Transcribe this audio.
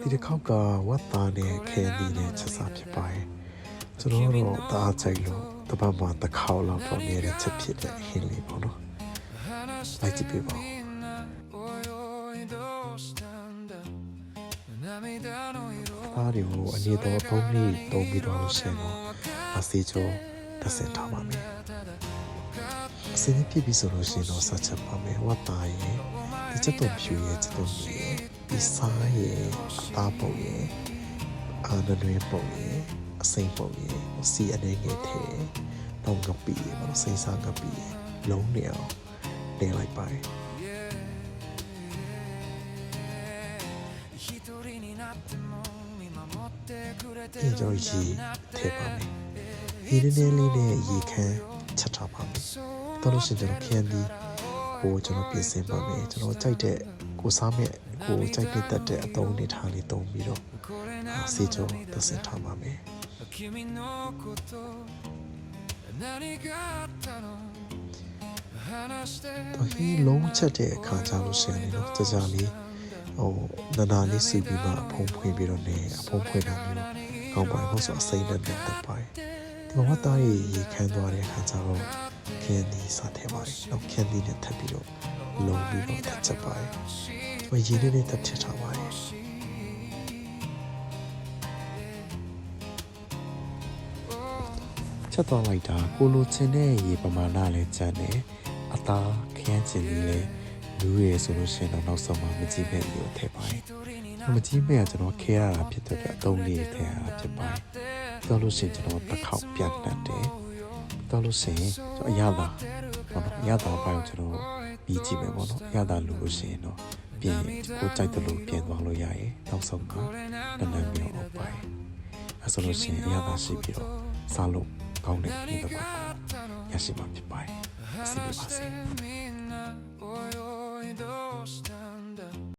ဒီတစ်ခေါက်ကဝတ်သားနဲ့ခဲသီးနဲ့ချက်စားဖြစ်ပါတယ်ကျွန်တော်တို့တအားကြိုက်လို့တပတ်မှတစ်ခေါက်လောက်တော့နေတဲ့ချက်ဖြစ်တဲ့ဟင်းလေးပေါ့နော်လိုက်ကြည့်ပြပါဦးအားတွေကိုအနေတော့ပုံးလေးတုံးပြီးတော့ရှင်တော့အစီချိုတစ်စင်ထားပါမယ်အစီဖြစ်ပြီးဆိုလို့ရှိရင်တော့ဆက်ချက်ပါမယ်ဝတ်သားရဲ့ဒီချက်တော့ဖြူရဲ့ချက်တော့မြည်ရဲ့ဒီစားရဲ့အသားပုံရဲ့အာနလွေးပုံရဲ့အစိမ့်ပုံရဲ့စီအနေငယ်ထဲတောင်ကပီရဲ့စိတ်စားကပီရဲ့လုံးနေအောင်တင်လိုက်ပါတယ်ဒီကြောင့်ရေထည့်ပါမယ်ဒီနည်းနည်းလေးနဲ့ရေခမ်းချက်ထားပါမယ်တော်လို့ရှိရင်ကျွန်တော်ခင်းပြီးကိုကျွန်တော်ပြင်ဆင်ပါမယ်ကျွန်တော်ကြိုက်တဲ့ကိုစားမဲ့ကိုကြိုက်တဲ့တက်တဲ့အသုံးနေထားလေးသုံးပြီးတော့စေချိုသစင်ထားပါမယ်ဒီလုံးချက်တဲ့အခါကျလို့ရှိရင်တော့ကြာလေးနာနာလေးစီပြီးမှအဖုံးဖွင့်ပြီးတော့နေအဖုံးဖွင့်တာမျိုးကောင်းပါတယ်ဟုတ်ဆိုအစိမ့်နဲ့တက်ပါတယ်ဒီမှာတားရေခမ်းသွားတဲ့အခါကျတော့ခင်းဒီစားထည့်ပါတယ်နောက်ခင်းဒီနဲ့ထပ်ပြီးတော့လုံးပြီးတော့ထပ်ချက်ပါတယ်ဒီမှာရေလေးနဲ့တက်ချက်ထားပါတယ်ချက်သွားလိုက်တာကိုလိုချင်တဲ့ရေပမာဏလည်းကျန်တယ်အသားခင်းချင်လေးလူရယ်ဆိုလို့ရှိရင်တော့နောက်ဆုံးမှမကြည့်မဲ့လို့ထည့်ပါတယ်မကြည့်မဲ့ကကျွန်တော်ခဲရတာဖြစ်တဲ့အသုံးလေးထည့်ရတာဖြစ်ပါတယ်တော်လို့ရှိရင်ကျွန်တော်တစ်ခေါက်ပြန်တတ်တယ်တော်လို့ရှိရင်အရသာပေါ့နော်အရသာပိုင်းကျွန်တော်ပြီးကြည့်မယ်ပေါ့နော်အရသာလို့ရှိရင်တော့ပြင်ကိုကြိုက်တယ်လို့ပြင်သွားလို့ရရင်နောက်ဆုံးကနည်းနည်းမျိုးအောင်ပါတယ်အဲဆိုလို့ရှိရင်အရသာရှိပြီးတော့စားလို့ကောင်းတဲ့ဒီတစ်ခုရရှိမှာဖြစ်ပါတယ်အစီအပါစေ